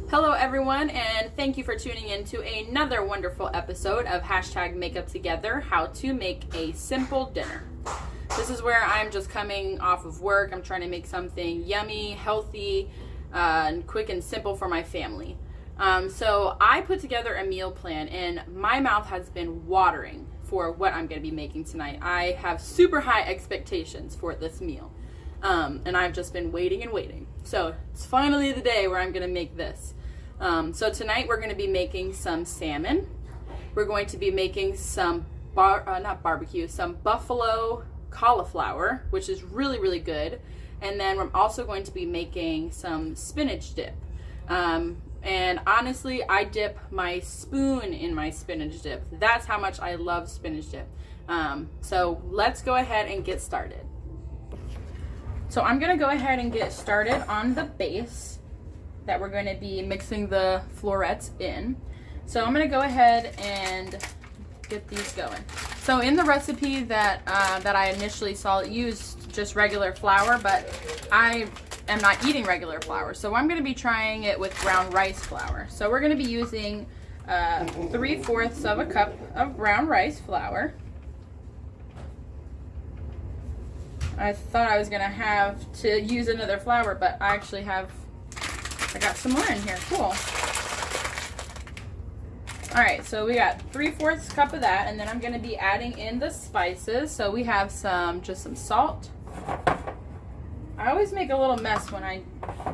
Hello everyone, and thank you for tuning in to another wonderful episode of #MakeupTogether, how to make a simple dinner. This is where I'm just coming off of work. I'm trying to make something yummy, healthy, and quick and simple for my family. So I put together a meal plan and my mouth has been watering for what I'm going to be making tonight. I have super high expectations for this meal. And I've just been waiting and waiting. So it's finally the day where I'm going to make this. So tonight we're going to be making some salmon. We're going to be making some some buffalo cauliflower, which is really, really good. And then we're also going to be making some spinach dip. And honestly, I dip my spoon in my spinach dip. That's how much I love spinach dip. So let's go ahead and get started. So I'm going to go ahead and get started on the base that we're going to be mixing the florets in. So I'm going to go ahead and get these going. So in the recipe that I initially saw, it used just regular flour, but I am not eating regular flour. So I'm going to be trying it with brown rice flour. So we're going to be using 3/4 of a cup of brown rice flour. I thought I was gonna have to use another flour, but I got some more in here. Cool. All right, so we got 3/4 cup of that, and then I'm gonna be adding in the spices. So we have just some salt. I always make a little mess when I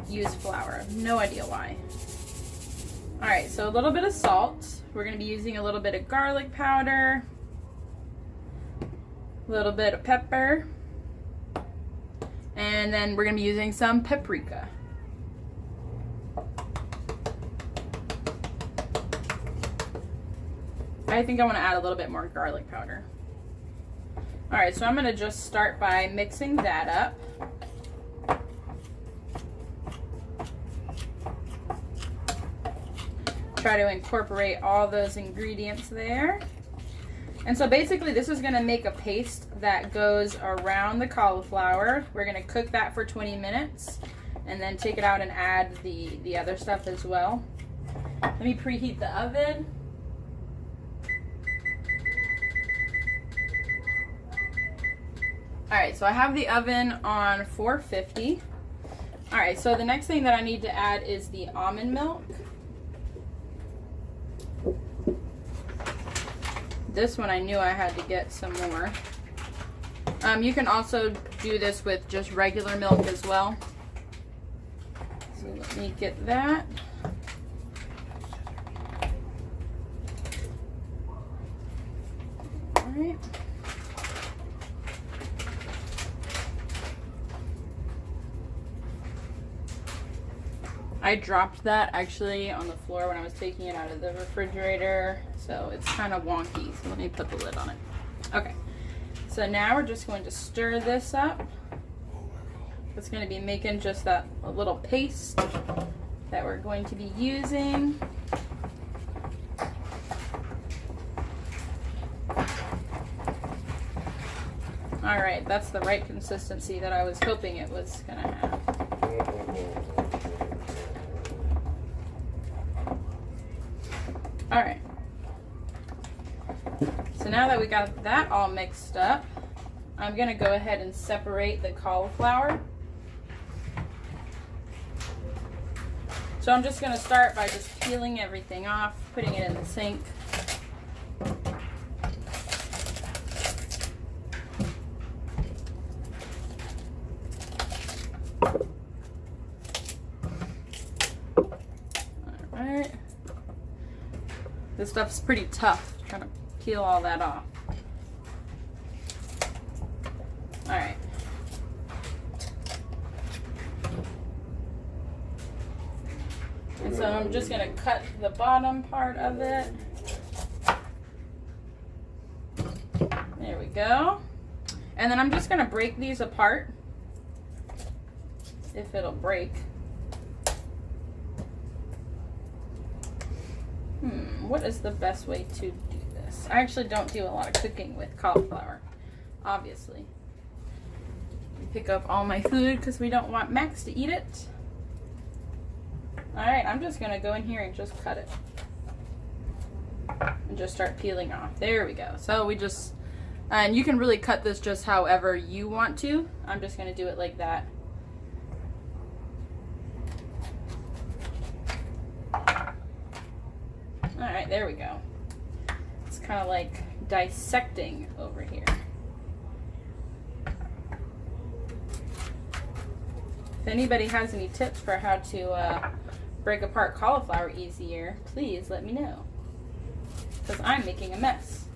use flour. I have no idea why. All right, so a little bit of salt. We're gonna be using a little bit of garlic powder, a little bit of pepper. And then we're going to be using some paprika. I think I want to add a little bit more garlic powder. Alright, so I'm going to just start by mixing that up. Try to incorporate all those ingredients there. And so basically this is going to make a paste that goes around the cauliflower. We're going to cook that for 20 minutes and then take it out and add the other stuff as well. Let me preheat the oven. Alright, so I have the oven on 450. Alright, so the next thing that I need to add is the almond milk. This one I knew I had to get some more. You can also do this with just regular milk as well. So let me get that. All right. I dropped that actually on the floor when I was taking it out of the refrigerator, so it's kind of wonky. So let me put the lid on it. Okay, so now we're just going to stir this up. It's going to be making just a little paste that we're going to be using. All right, that's the right consistency that I was hoping it was going to have. All right, so now that we got that all mixed up, I'm gonna go ahead and separate the cauliflower. So I'm just gonna start by just peeling everything off, putting it in the sink. All right. This stuff's pretty tough, trying to peel all that off. Alright. And so I'm just going to cut the bottom part of it. There we go. And then I'm just going to break these apart, if it'll break. What is the best way to do this? I actually don't do a lot of cooking with cauliflower, obviously. Pick up all my food because we don't want Max to eat it. All right, I'm just gonna go in here and just cut it. And just start peeling off. There we go. So we just, and you can really cut this just however you want to. I'm just gonna do it like that. All right, there we go. It's kind of like dissecting over here. If anybody has any tips for how to break apart cauliflower easier, please let me know, because I'm making a mess.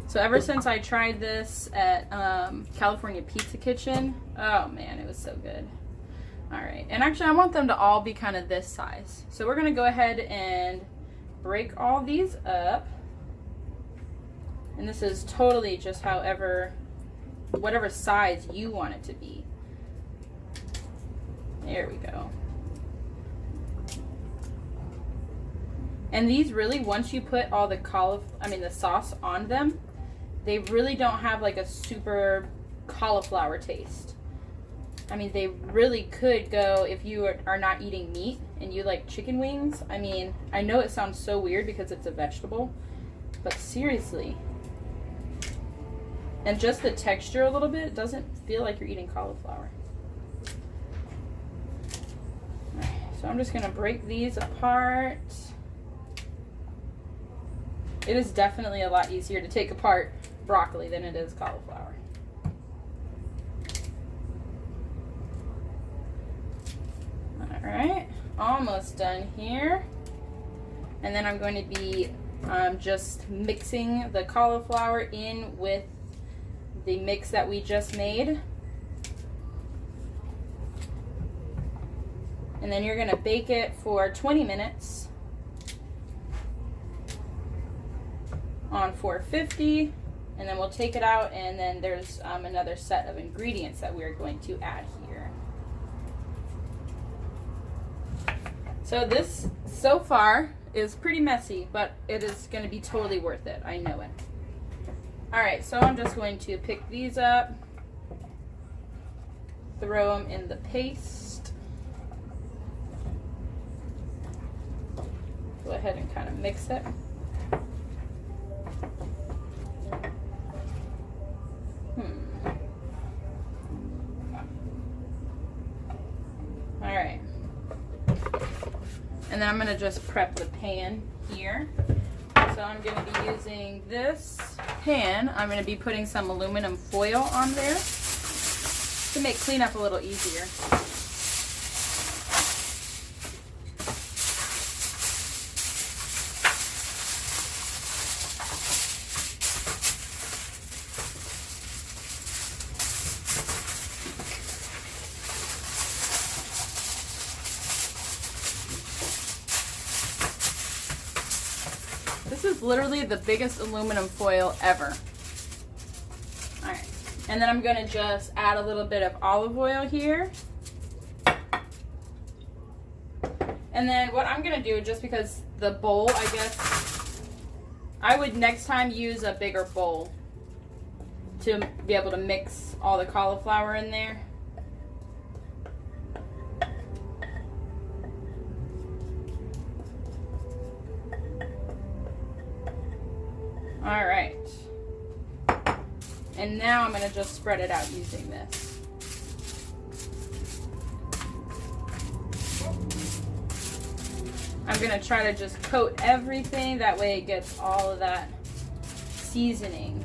So ever since I tried this at California Pizza Kitchen, oh man, it was so good. All right, and actually I want them to all be kind of this size. So we're gonna go ahead and break all these up. And this is totally just whatever size you want it to be. There we go. And these really, once you put all the the sauce on them, they really don't have like a super cauliflower taste. I mean, they really could go, if you are not eating meat and you like chicken wings. I mean, I know it sounds so weird because it's a vegetable, but seriously. And just the texture a little bit, it doesn't feel like you're eating cauliflower. Alright, so I'm just gonna break these apart. It is definitely a lot easier to take apart broccoli than it is cauliflower. Alright, almost done here. And then I'm going to be just mixing the cauliflower in with the mix that we just made. And then you're going to bake it for 20 minutes on 450. And then we'll take it out, and then there's another set of ingredients that we're going to add here. So this, so far, is pretty messy, but it is going to be totally worth it. I know it. Alright, so I'm just going to pick these up, throw them in the paste. Go ahead and kind of mix it. Alright. And then I'm going to just prep the pan here. So I'm going to be using this pan. I'm going to be putting some aluminum foil on there to make cleanup a little easier. This is literally the biggest aluminum foil ever. Alright, and then I'm going to just add a little bit of olive oil here. And then what I'm going to do, just because the bowl, I guess, I would next time use a bigger bowl to be able to mix all the cauliflower in there. All right, and now I'm going to just spread it out using this. I'm going to try to just coat everything, that way it gets all of that seasoning.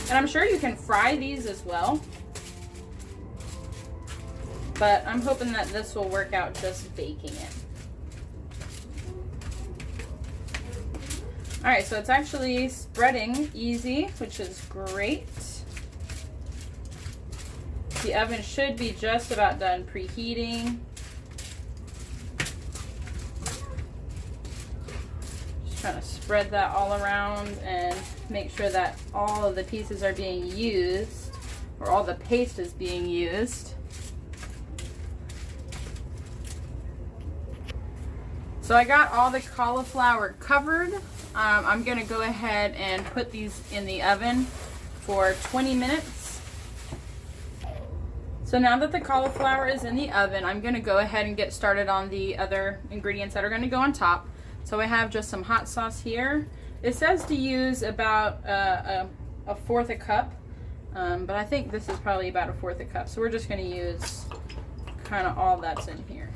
And I'm sure you can fry these as well. But I'm hoping that this will work out just baking it. Alright, so it's actually spreading easy, which is great. The oven should be just about done preheating. Just trying to spread that all around and make sure that all of the pieces are being used, or all the paste is being used. So I got all the cauliflower covered. I'm going to go ahead and put these in the oven for 20 minutes. So now that the cauliflower is in the oven, I'm going to go ahead and get started on the other ingredients that are going to go on top. So I have just some hot sauce here. It says to use about a fourth a cup, but I think this is probably about a fourth a cup. So we're just going to use kind of all that's in here.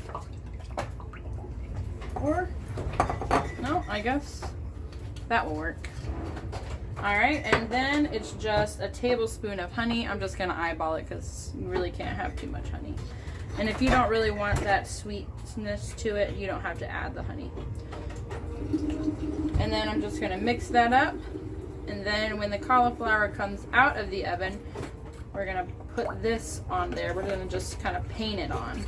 Or, no, I guess that will work. Alright, and then it's just a tablespoon of honey. I'm just going to eyeball it because you really can't have too much honey. And if you don't really want that sweetness to it, you don't have to add the honey. And then I'm just going to mix that up. And then when the cauliflower comes out of the oven, we're going to put this on there. We're going to just kind of paint it on.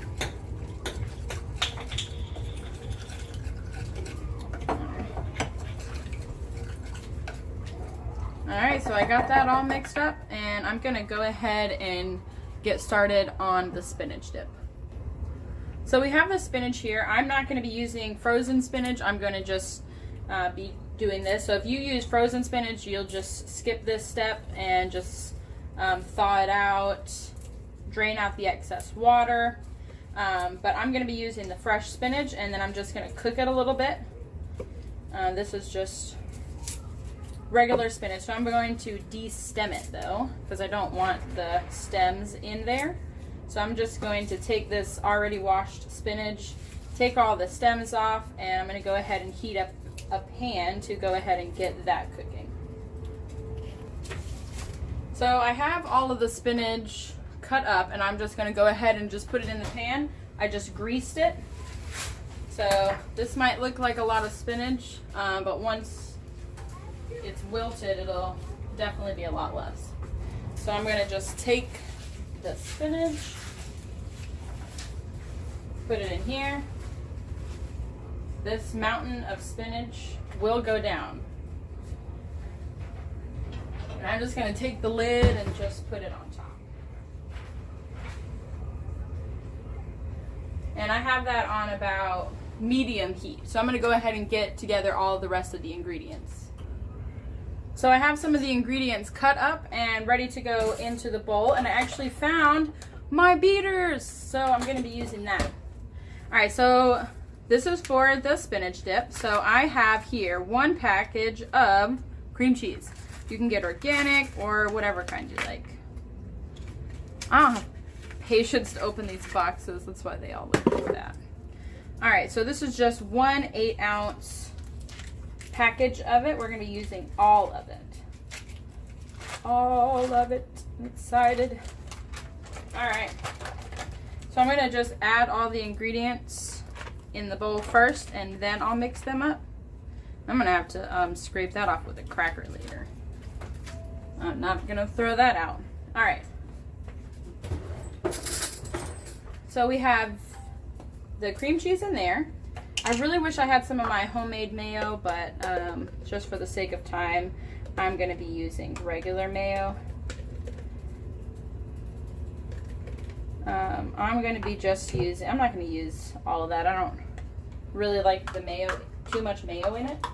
Alright, so I got that all mixed up, and I'm going to go ahead and get started on the spinach dip. So we have the spinach here. I'm not going to be using frozen spinach. I'm going to just be doing this. So if you use frozen spinach, you'll just skip this step and just thaw it out, drain out the excess water. But I'm going to be using the fresh spinach, and then I'm just going to cook it a little bit. This is just regular spinach, so I'm going to de-stem it though, because I don't want the stems in there. So I'm just going to take this already washed spinach, take all the stems off, and I'm going to go ahead and heat up a pan to go ahead and get that cooking. So I have all of the spinach cut up, and I'm just going to go ahead and just put it in the pan. I just greased it. So this might look like a lot of spinach, but once it's wilted, it'll definitely be a lot less. So I'm going to just take the spinach, put it in here. This mountain of spinach will go down. And I'm just going to take the lid and just put it on top. And I have that on about medium heat. So I'm going to go ahead and get together all the rest of the ingredients. So I have some of the ingredients cut up and ready to go into the bowl, and I actually found my beaters, so I'm going to be using that. Alright, so this is for the spinach dip. So I have here 1 package of cream cheese. You can get organic or whatever kind you like. I don't have patience to open these boxes, that's why they all look like that. Alright, so this is just 1 8-ounce package of it. We're going to be using all of it. All of it. I'm excited. Alright. So I'm going to just add all the ingredients in the bowl first, and then I'll mix them up. I'm going to have to scrape that off with a cracker later. I'm not going to throw that out. Alright. So we have the cream cheese in there. I really wish I had some of my homemade mayo, but just for the sake of time, I'm going to be using regular mayo. I'm going to be just using, I'm not going to use all of that. I don't really like the mayo, too much mayo in it.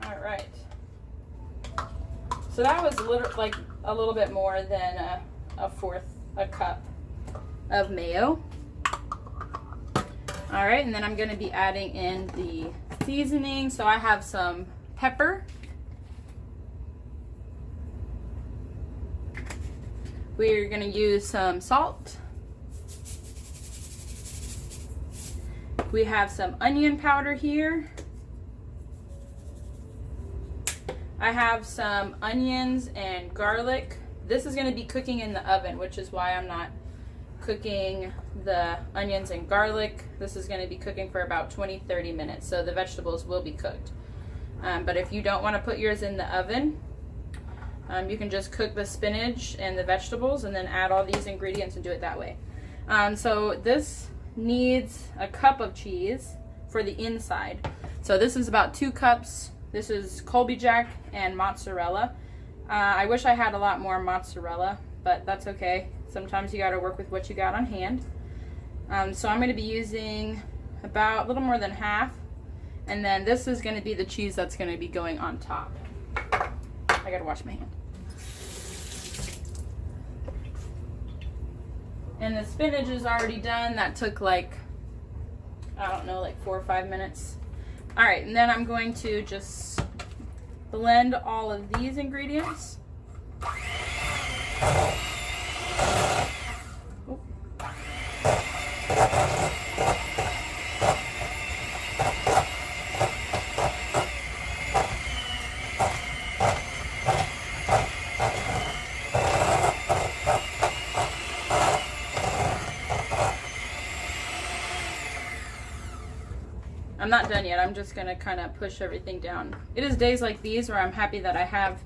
Alright. So that was a little bit more than a fourth a cup of mayo. Alright, and then I'm going to be adding in the seasoning. So I have some pepper. We're going to use some salt. We have some onion powder here. I have some onions and garlic. This is going to be cooking in the oven, which is why I'm not cooking the onions and garlic. This is going to be cooking for about 20-30 minutes, so the vegetables will be cooked. But if you don't want to put yours in the oven, you can just cook the spinach and the vegetables and then add all these ingredients and do it that way. So this needs a cup of cheese for the inside. So this is about 2 cups. This is Colby Jack and mozzarella. I wish I had a lot more mozzarella, but that's okay. Sometimes you got to work with what you got on hand. So I'm going to be using about a little more than half, And then this is going to be the cheese that's going to be going on top. I gotta wash my hand. And the spinach is already done. That took like, I don't know, like 4 or 5 minutes. All right, and then I'm going to just blend all of these ingredients. I'm not done yet. I'm just gonna kind of push everything down. It is days like these where I'm happy that I have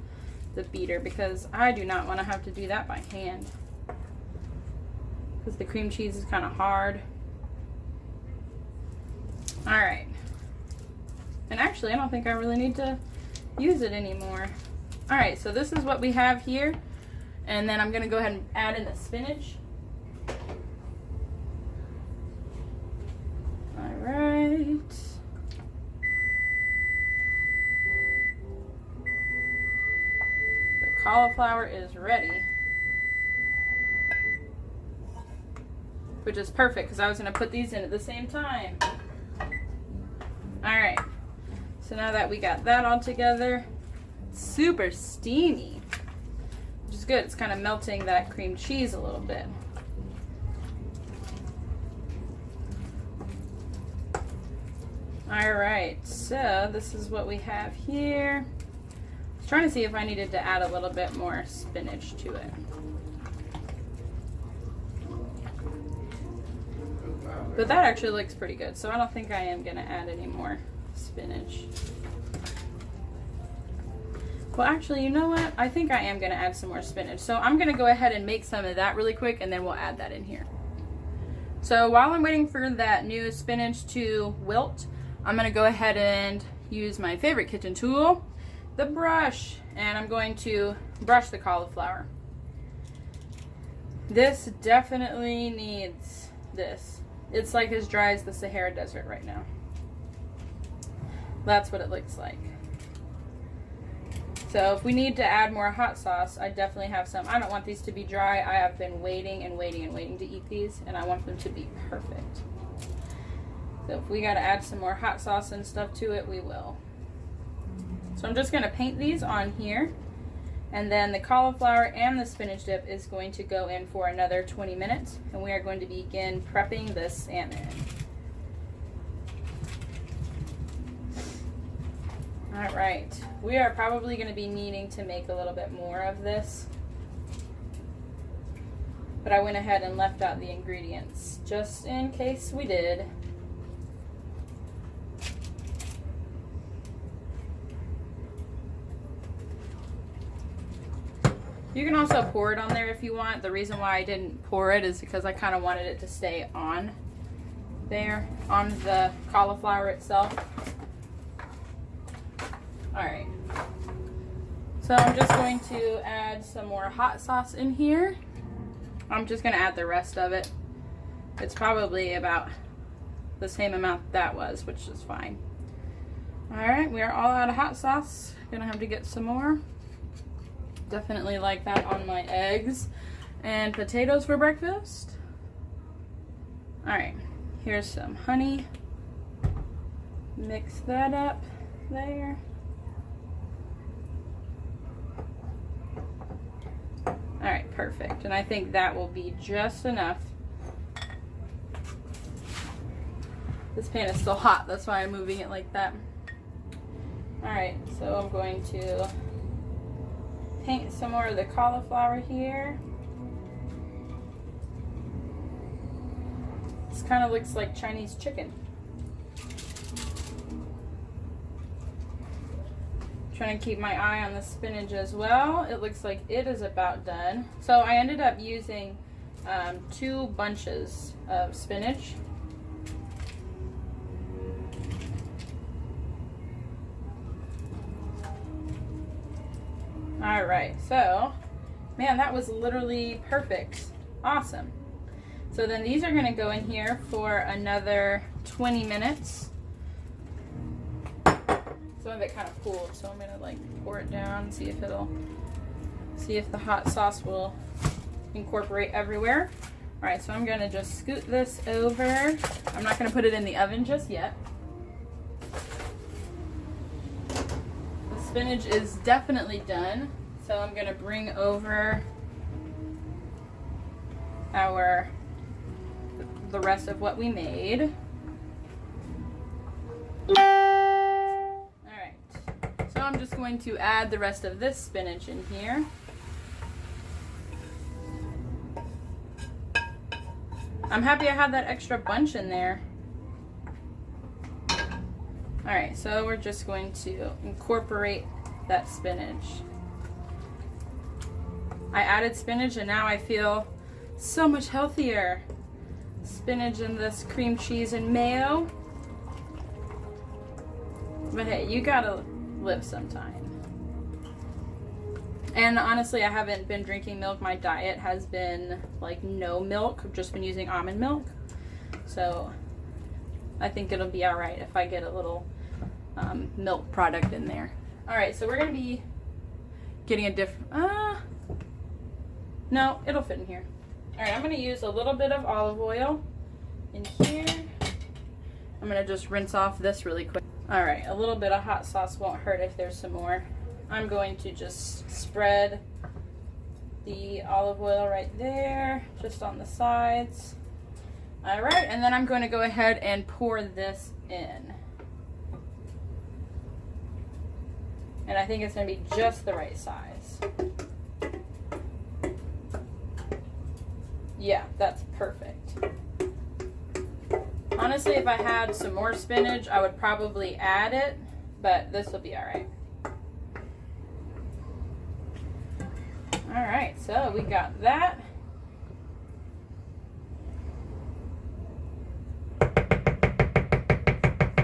the beater, because I do not want to have to do that by hand, because the cream cheese is kind of hard. All right, and actually I don't think I really need to use it anymore. All right, so this is what we have here, and then I'm gonna go ahead and add in the spinach. All right. The cauliflower is ready, which is perfect because I was going to put these in at the same time. All right, so now that we got that all together, it's super steamy, which is good. It's kind of melting that cream cheese a little bit. All right, so this is what we have here. I was trying to see if I needed to add a little bit more spinach to it. But that actually looks pretty good, so I don't think I am gonna add any more spinach. Well, actually, you know what? I think I am gonna add some more spinach. So I'm gonna go ahead and make some of that really quick, and then we'll add that in here. So while I'm waiting for that new spinach to wilt, I'm gonna go ahead and use my favorite kitchen tool, the brush, and I'm going to brush the cauliflower. This definitely needs this. It's like as dry as the Sahara Desert right now. That's what it looks like. So if we need to add more hot sauce, I definitely have some. I don't want these to be dry. I have been waiting and waiting and waiting to eat these, and I want them to be perfect. So if we got to add some more hot sauce and stuff to it, we will. So I'm just going to paint these on here, and then the cauliflower and the spinach dip is going to go in for another 20 minutes, and we are going to begin prepping the salmon. All right, we are probably going to be needing to make a little bit more of this, but I went ahead and left out the ingredients just in case we did. You can also pour it on there if you want. The reason why I didn't pour it is because I kind of wanted it to stay on there, on the cauliflower itself. Alright, so I'm just going to add some more hot sauce in here. I'm just going to add the rest of it. It's probably about the same amount that was, which is fine. Alright, we are all out of hot sauce. Gonna have to get some more. Definitely like that on my eggs and potatoes for breakfast. Alright, here's some honey. Mix that up there. Alright, perfect. And I think that will be just enough. This pan is still hot, that's why I'm moving it like that. Alright, so I'm going to paint some more of the cauliflower here. This kind of looks like Chinese chicken. Trying to keep my eye on the spinach as well. It looks like it is about done. So I ended up using 2 bunches of spinach. All right, so man, that was literally perfect. Awesome. So then these are going to go in here for another 20 minutes. Some of it kind of cooled, so I'm gonna like pour it down, see if the hot sauce will incorporate everywhere. All right, so I'm gonna just scoot this over. I'm not gonna put it in the oven just yet. The spinach is definitely done, so I'm gonna bring over the rest of what we made. Alright, so I'm just going to add the rest of this spinach in here. I'm happy I had that extra bunch in there. Alright, so we're just going to incorporate that spinach. I added spinach and now I feel so much healthier. Spinach and this cream cheese and mayo. But hey, you gotta live sometime. And honestly, I haven't been drinking milk. My diet has been like no milk. I've just been using almond milk. So I think it'll be all right if I get a little milk product in there. All right, so we're gonna be getting a different, no, it'll fit in here. All right, I'm gonna use a little bit of olive oil in here. I'm gonna just rinse off this really quick. All right, a little bit of hot sauce won't hurt if there's some more. I'm going to just spread the olive oil right there, just on the sides. All right, and then I'm going to go ahead and pour this in. And I think it's going to be just the right size. Yeah, that's perfect. Honestly, if I had some more spinach, I would probably add it, but this will be all right. All right, so we got that. I'm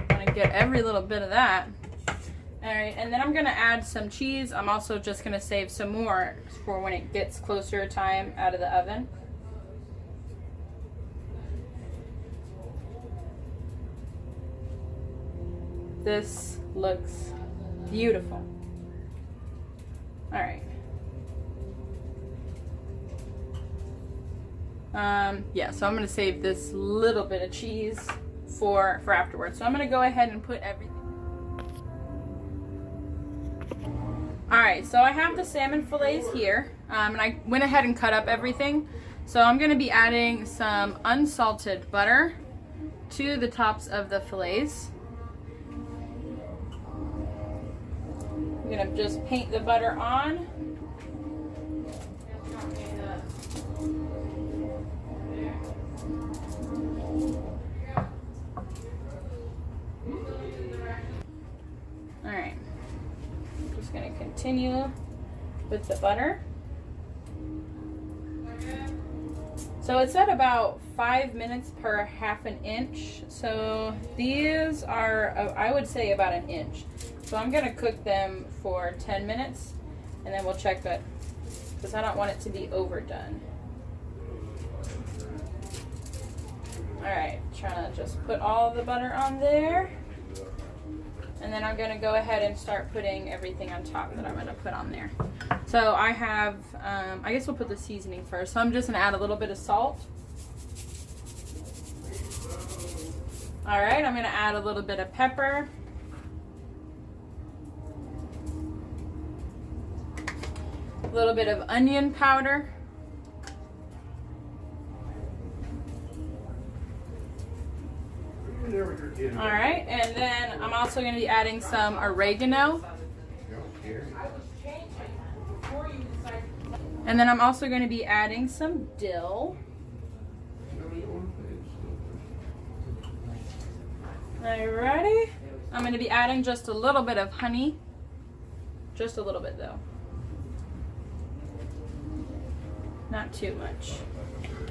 gonna get every little bit of that. All right, and then I'm gonna add some cheese. I'm also just gonna save some more for when it gets closer time out of the oven. This looks beautiful. All right. Yeah, so I'm going to save this little bit of cheese for afterwards. So I'm going to go ahead and put everything. Alright, so I have the salmon fillets here, and I went ahead and cut up everything. So I'm going to be adding some unsalted butter to the tops of the fillets. I'm going to just paint the butter on. Alright, I'm just going to continue with the butter. So it's at about 5 minutes per half an inch. So these are, I would say, about an inch. So I'm going to cook them for 10 minutes and then we'll check that because I don't want it to be overdone. Alright, trying to just put all the butter on there. And then I'm going to go ahead and start putting everything on top that I'm going to put on there. So I have, I guess we'll put the seasoning first. So I'm just going to add a little bit of salt. Alright, I'm going to add a little bit of pepper. A little bit of onion powder. Alright, and then I'm also going to be adding some oregano. And then I'm also going to be adding some dill. Alrighty. I'm going to be adding just a little bit of honey. Just a little bit though. Not too much.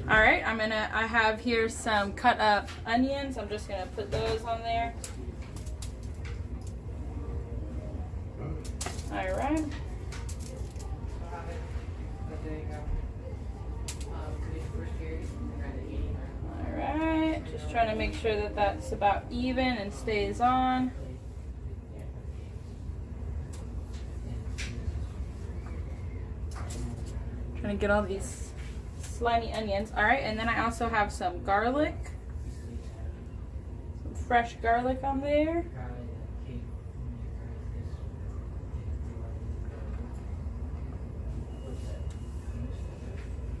Alright, I have here some cut up onions. I'm just gonna put those on there. Alright. Alright, just trying to make sure that that's about even and stays on. Trying to get all these slimy onions. All right, and then I also have some garlic. Some fresh garlic on there.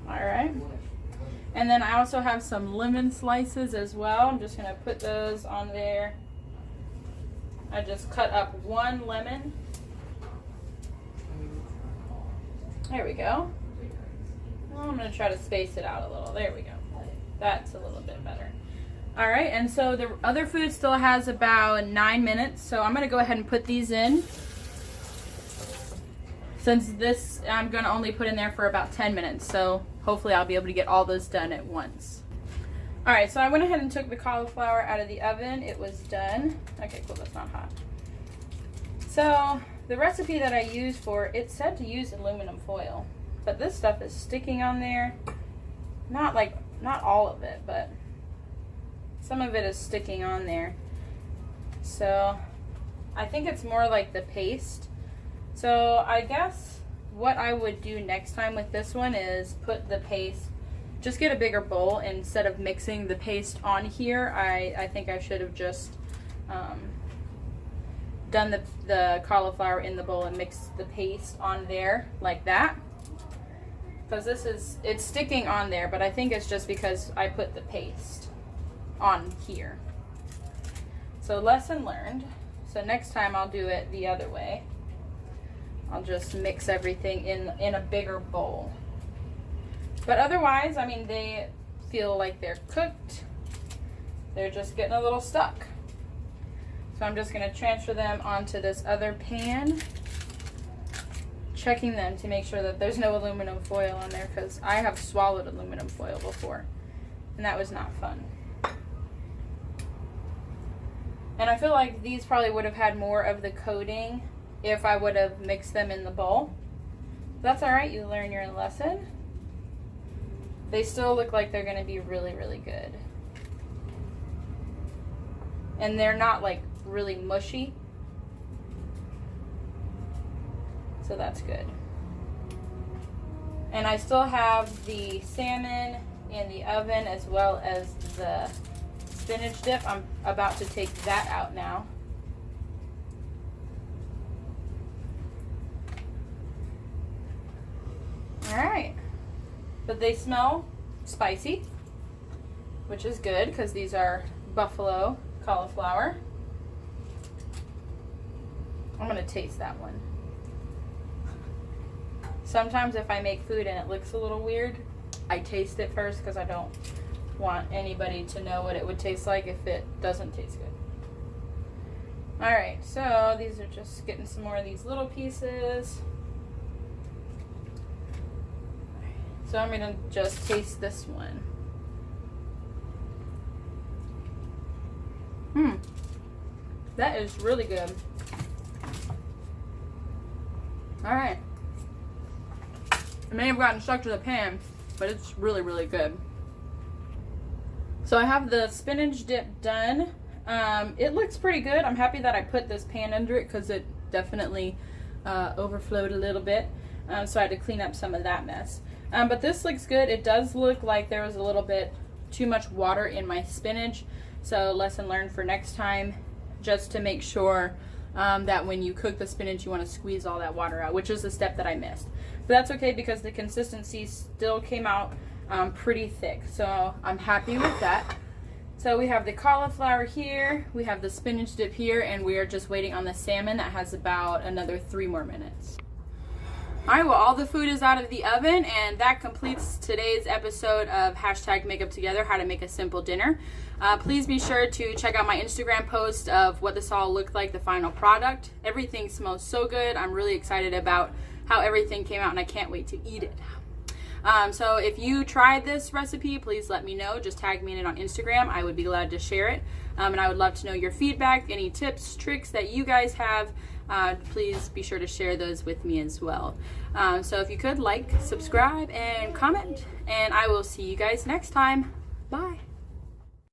All right. And then I also have some lemon slices as well. I'm just gonna put those on there. I just cut up one lemon. There we go. Well, I'm gonna try to space it out a little. There we go. That's a little bit better. All right, and so the other food still has about 9 minutes. So I'm gonna go ahead and put these in. Since this, I'm gonna only put in there for about 10 minutes. So hopefully I'll be able to get all those done at once. All right, so I went ahead and took the cauliflower out of the oven. It was done. Okay, cool, that's not hot. So the recipe that I used for it said to use aluminum foil, but this stuff is sticking on there. Not all of it, but some of it is sticking on there. So I think it's more like the paste. So I guess what I would do next time with this one is put the paste, just get a bigger bowl instead of mixing the paste on here. I think I should have just done the cauliflower in the bowl and mixed the paste on there like that. Because it's sticking on there, but I think it's just because I put the paste on here. So lesson learned. So next time I'll do it the other way. I'll just mix everything in a bigger bowl. But otherwise, I mean, they feel like they're cooked. They're just getting a little stuck. So I'm just gonna transfer them onto this other pan, checking them to make sure that there's no aluminum foil on there, because I have swallowed aluminum foil before, and that was not fun. And I feel like these probably would have had more of the coating if I would have mixed them in the bowl. That's all right, you learn your lesson. They still look like they're gonna be really, really good. And they're not like really mushy. So that's good. And I still have the salmon in the oven as well as the spinach dip. I'm about to take that out now. All right, but they smell spicy, which is good because these are buffalo cauliflower. I'm gonna taste that one. Sometimes if I make food and it looks a little weird, I taste it first because I don't want anybody to know what it would taste like if it doesn't taste good. All right, so these are just getting some more of these little pieces. So I'm gonna just taste this one. That is really good. All right. It may have gotten stuck to the pan, but it's really, really good. So I have the spinach dip done. It looks pretty good. I'm happy that I put this pan under it because it definitely overflowed a little bit. So I had to clean up some of that mess. But this looks good. It does look like there was a little bit too much water in my spinach. So lesson learned for next time, just to make sure that when you cook the spinach, you want to squeeze all that water out, which is the step that I missed. But that's okay because the consistency still came out pretty thick. So I'm happy with that. So we have the cauliflower here, we have the spinach dip here, and we are just waiting on the salmon that has about another 3 more minutes. All right, well, all the food is out of the oven, and that completes today's episode of #MakeupTogether, how to make a simple dinner. Please be sure to check out my Instagram post of what this all looked like, the final product. Everything smells so good. I'm really excited about how everything came out, and I can't wait to eat it. So if you tried this recipe, please let me know. Just tag me in it on Instagram. I would be glad to share it. And I would love to know your feedback, any tips, tricks that you guys have. Please be sure to share those with me as well. So if you could, like, subscribe, and comment, and I will see you guys next time. Bye.